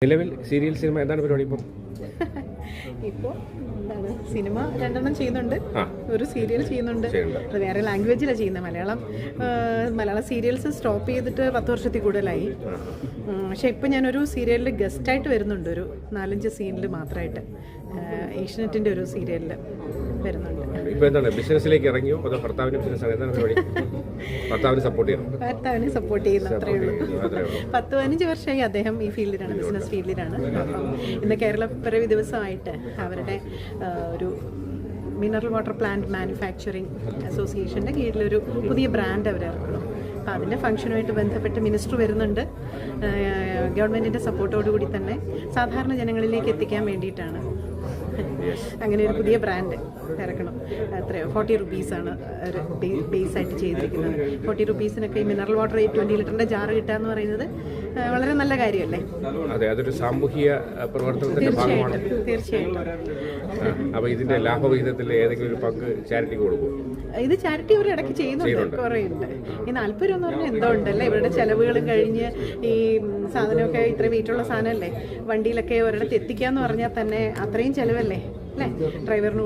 നിലവിൽ serial cinema എന്താണ് പരിപാടി ഇപ്പോൾ? ഇപ്പോൾ എന്താണ് സിനിമ 2 ചെയ്യുന്നുണ്ട്, ഒരു സീരിയൽ ചെയ്യുന്നുണ്ട്. അത് വേറെ ലാംഗ്വേജിലാണ് ചെയ്യുന്നത്. മലയാള സീരിയൽസ് സ്റ്റോപ്പ് ചെയ്തിട്ട് 10 വർഷത്തിൽ കൂടുതലായി. പക്ഷേ ഇപ്പം ഞാനൊരു സീരിയലിൽ ഗസ്റ്റായിട്ട് വരുന്നുണ്ട്, ഒരു 4-5 സീനിൽ മാത്രമായിട്ട്. ഏഷ്യനെറ്റിൻ്റെ ഒരു സീരിയലിൽ വരുന്നുണ്ട്. ഇപ്പോൾ എന്താണ് ബിസിനസ്സിലേക്ക് ഇറങ്ങിയോ അതോ ഭർത്താവിൻ്റെ ബിസിനസ് എന്താണ് പരിപാടി? ഭർത്താവിനെ സപ്പോർട്ട് ചെയ്യണം. ഭർത്താവിനെ സപ്പോർട്ട് ചെയ്യുന്ന അത്രയേ ഉള്ളൂ. 10-15 വർഷമായി അദ്ദേഹം ഈ ഫീൽഡിലാണ്, ബിസിനസ് ഫീൽഡിലാണ്. അപ്പം ഇന്ന് കേരളപ്പിറവി ദിവസമായിട്ട് അവരുടെ ഒരു മിനറൽ വാട്ടർ പ്ലാന്റ് മാനുഫാക്ചറിങ് അസോസിയേഷൻ്റെ കീഴിലൊരു പുതിയ ബ്രാൻഡ് അവർ ഇറക്കണം. അപ്പം അതിൻ്റെ ഫംഗ്ഷനുമായിട്ട് ബന്ധപ്പെട്ട് മിനിസ്റ്റർ വരുന്നുണ്ട്. ഗവൺമെൻറ്റിൻ്റെ സപ്പോർട്ടോടുകൂടി തന്നെ സാധാരണ ജനങ്ങളിലേക്ക് എത്തിക്കാൻ വേണ്ടിയിട്ടാണ് അങ്ങനെ ഒരു പുതിയ ബ്രാൻഡ് ഇറക്കണം. എത്രയോ 40 റുപ്പീസാണ് ഒരു ബേസായിട്ട് ചെയ്തിരിക്കുന്നത്. 40 റുപ്പീസിനൊക്കെ ഈ മിനറൽ വാട്ടർ 20 ലിറ്ററിൻ്റെ ജാറ് കിട്ടുക എന്ന് പറയുന്നത് വളരെ നല്ല കാര്യമല്ലേ? അതെ, അതൊരു സാമൂഹിക പ്രവർത്തനത്തിന്റെ ഭാഗമാണ്. തീർച്ചയായിട്ടും. അപ്പോൾ ഇതിന്റെ ലാഭവിഹിതത്തിൽ ഏതെങ്കിലും ഒരു പങ്ക് ചാരിറ്റിക്ക് കൊടുക്കും? ഇത് ചാരിറ്റി ഒരു ഇടയ്ക്ക് ചെയ്യുന്നുണ്ട്, കുറേ ഉണ്ട്. ഈ 40 രൂപ എന്ന് പറഞ്ഞാൽ എന്തോ ഉണ്ടല്ലേ, ഇവരുടെ ചെലവുകളും കഴിഞ്ഞ് ഈ സാധനമൊക്കെ ഇത്ര വെയിറ്റുള്ള സാധനമല്ലേ വണ്ടിയിലൊക്കെ ഒരിടത്ത് എത്തിക്കുക എന്ന് പറഞ്ഞാൽ തന്നെ അത്രയും ചിലവല്ലേ അല്ലേ ഡ്രൈവറിന്